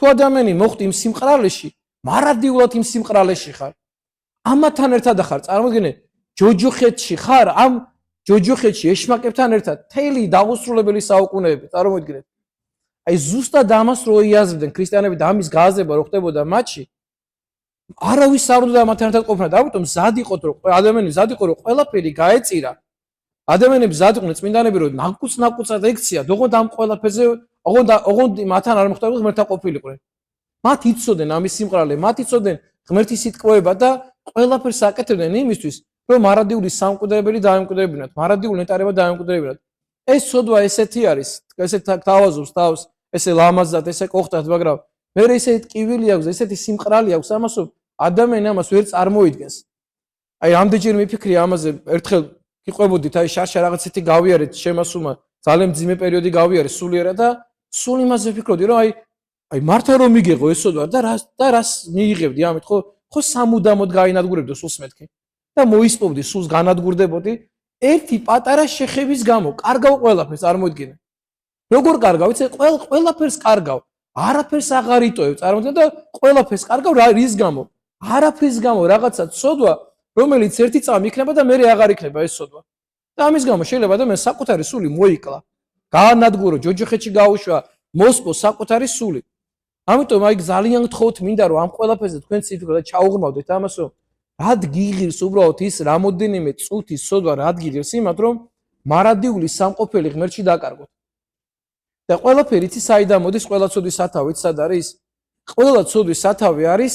თუ ადამიანი მოხვდი იმ სიმყრალეში, მარადიულად იმ სიმყრალეში ხარ. ამათან ერთად ხარ, წარმოიდგინე, ჯოჯოხეთში ხარ, ამ ჯოჯოხეთში ეშმაკებთან ერთად თელი დაუსრულებელი საუკუნეები, წარმოიდგინეთ. აი ზუსტად ამას რო იაზრდნენ ქრისტიანები და ამის გააზრება რო ხდებოდა მათში, არავის არ უნდა ამათან ერთად ყოფნა და ამიტომ მზად იყოთ, რომ ადამიანი მზად იყო, რომ ყველაფერი გაეწირა. ადამიანები მზად იყვნენ წმინდანები, რომ ნაკუწ-ნაკუწად ექცია, ოღონდ ამ ყველაფერზე, ოღონდ მათთან არ მოხდებოდა ღმერთთან ყოფილიყვნენ. მათ იცოდნენ ამის სიმყრალე, მათ იცოდნენ ღმერთის სიტყვება და ყველაფერს აკეთებდნენ იმისთვის, რომ მარადიული სამკვდრებელი დაემკვდრებინათ, მარადიული ნეტარება დაემკვდრებინათ. ეს ცოდვა ესეთი არის, ესე თავაზობს თავს, ესე ლამაზად, ესე კოხტად, მაგრამ მე ესეთი ტკივილი აქვს, ესეთი სიმყრალი აქვს ამას, რომ ადამიანი ამას ვერ წარმოიდგენს. აი ამდენჯერ მიფიქრი ამაზე, ერთხელ გიყვებოდით, აი შარშა რაღაცეთი გავიარეთ, შემასუმა ძალიან მძიმე პერიოდი გავიარეთ სულიერად და სულ იმაზე ვფიქრობდი, რომ აი მართა რომ მიგეღო ეს ცოდვა და რას მიიღებდი ამით, ხო სამუდამოდ გაინადგურებდო სულს მეთქი და მოისპოვდი სულს განადგურდებოდი ერთი პატარა შეხების გამო, კარგავ ყველაფერს წარმოიდგინე. როგორ კარგავ, იცი, ყველაფერს კარგავ, არაფერს აღარ იტოვებ, წარმოიდგინე და ყველაფერს კარგავ რის გამო? არაფრის გამო, რაღაცა ცოდვა, რომელიც ერთი წამი იქნება და მე აღარ იქნება ეს ცოდვა. და ამის გამო შეიძლება ადამიანს საკუთარი სული მოიკლა, გაანადგურო, ჯოჯოხეთში გაუშვა, მოსპოს საკუთარი სული. ამიტომ აი ძალიან გთხოვთ მინდა რომ ამ ყველაფერზე თქვენ ციფრად და ჩაუღრმავდეთ ამას, რომ რად გიღირს უბრალოდ ის რამოდენიმე წუთის ცოდვა, რად გიღირს იმათ, რომ მარადიული სამყოფელი ღმერთში დაკარგოთ. და ყველაფერი იცი საიდან მოდის, ყველა ცოდვის სათავე სად არის? ყველა ცოდვის სათავე არის,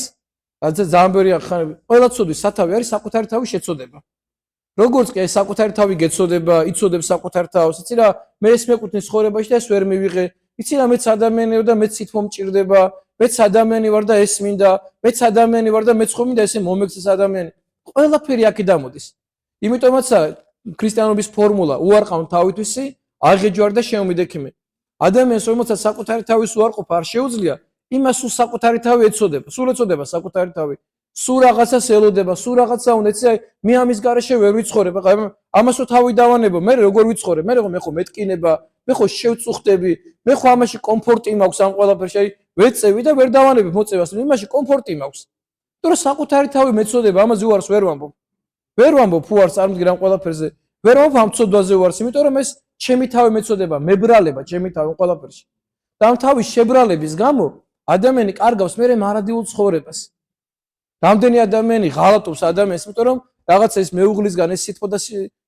ძალიან ბევრი ხანი, ყველა ცოდვის სათავე არის საკუთარი თავის შეცოდება. როგორც კი საკუთარი თავი გეცოდება, იცოდებ საკუთარ თავს, იცი რა, მე ეს მეკუთვნის ცხოვრებაში და ეს ვერ მივიღე. იცი რა, მეც ადამიანია და მეც თვითონ მჭირდება, მეც ადამიანი ვარ და ეს მინდა, მეც ადამიანი ვარ და მეც ხომ მინდა ესე მომექცეს ადამიანი. ყველაფერი აქედან მოდის. იმიტომაც ქრისტიანობის ფორმულა უარყავ თავითვისი, აღეჯვარ და შემომიდექიმე. ადამიანს რომელსაც საკუთარი თავის უარყოფა არ შეუძლია, იმას სულ საკუთარი თავი ეცოდება, სულ ეცოდება საკუთარი თავი. სულ რაღაცას ელოდება, სულ რაღაცა უნდა, იცი, მე ამის გარეშე ვერ ვიცხოვრებ, ამასო თავი დავანებო, მე როგორ ვიცხოვრებ, მე ხო მეტკინება, მე ხო შევწუხდები, მე ხო ამაში კომფორტი მაქვს ამ ყველაფერში, ვეწევი და ვერ დავანებებ მოწევას, იმაში კომფორტი მაქვს. იმიტომ რომ საკუთარი თავი მეცოდება, ამაზე უარს ვერ ვამბობ. ვერ ვამბობ უარს წარმოგიდგენ ამ ყველაფერზე. ვერ ვამბობ ამ ცოდვაზე უარს, იმიტომ რომ ეს ჩემი თავი მეცოდება, მებრალება ჩემი თავი ყველაფერში. და ამ თავის შებრალების გამო ადამიანი კარგავს მე მარადილ ცხოვრებას. რამდენი ადამიანი ღალატობს ადამიანს, იმიტომ რომ რაღაცა ის მეუღლისგან ეს სიტყვა და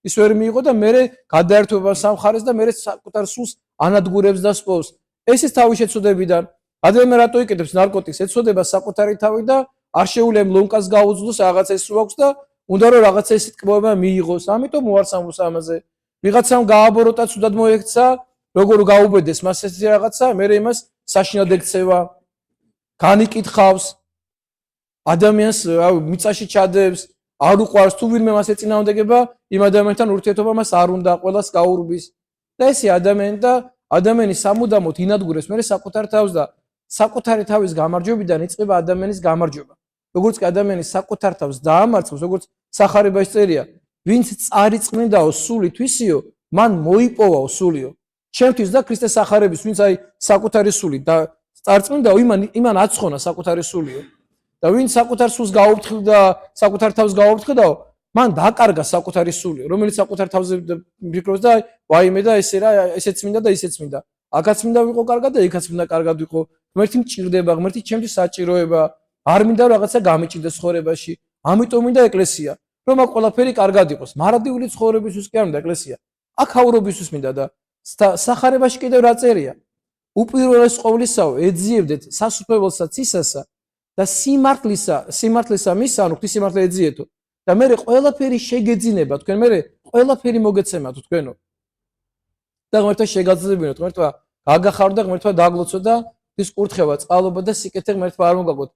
ის ვერ მიიღო და მე გადაერთვება სამხარეს და მე საკუთარ სულს ანადგურებს და სპოვს. ეს ის თავის შეცოდებიდან. ადამიანი რატო იკეთებს ნარკოტიკს, ეცოდება საკუთარი თავი და არ შეუძლია ლონკას გაუძლოს რაღაცა ის აქვს და უნდა რომ რაღაცა ის სიტყვება მიიღოს. ამიტომ უარს ამბობს ამაზე. ვიღაცამ გააბოროტა, ცუდად მოექცა, როგორ გაუბედეს მას ეს რაღაცა, მე იმას საშინად ექცევა. განიკითხავს ადამიანს მიწაში ჩადებს, არ უყვარს, თუ ვინმე მას ეწინააღმდეგება, იმ ადამიანთან ურთიერთობა მას არ უნდა, ყველას გაურბის. და ესე ადამიანი და ადამიანი სამუდამოდ ინადგურებს მე საკუთარ თავს და საკუთარი თავის გამარჯვებიდან იწყება ადამიანის გამარჯვება. როგორც კი ადამიანი საკუთარ თავს დაამარცხებს, როგორც სახარებაში წერია, ვინც წარიწმინდაო სული თვისიო, მან მოიპოვაო სულიო. ჩემთვის და ქრისტეს სახარების, ვინც აი საკუთარი სული და წარწმინდაო, იმან აცხონა საკუთარი სულიო. და ვინც საკუთარ სულს გაუფრთხილდა, საკუთარ თავს გაუფრთხილდაო, მან დაკარგა საკუთარი სული, რომელიც საკუთარ თავზე ფიქრობს და ვაიმე და ესე რა, ესეც მინდა და ისეც მინდა. აქაც მინდა ვიყო კარგად და იქაც მინდა კარგად ვიყო. ღმერთი მჭირდება, ღმერთი ჩემთვის საჭიროება. არ მინდა რაღაცა გამიჭირდეს ცხოვრებაში. ამიტომ მინდა ეკლესია, რომ აქ ყველაფერი კარგად იყოს. მარადიული ცხოვრებისთვის კი არ მინდა ეკლესია. აქაურობისთვის მინდა და სახარებაში კიდევ რა წერია? უპირველეს ყოვლისაო, ეძიებდეთ სასუფეველსა ცისასა და სიმართლისა მისა, ანუ ღვთის სიმართლე ეძიეთო. და მე ყველაფერი შეგეძინება თქვენ, მე ყველაფერი მოგეცემათ თქვენო. და ღმერთმა შეგაძლებინოთ, ღმერთმა გაგახარო და ღმერთმა დაგლოცო და ის კურთხევა, წყალობა და სიკეთე ღმერთმა არ მოგაგოთ.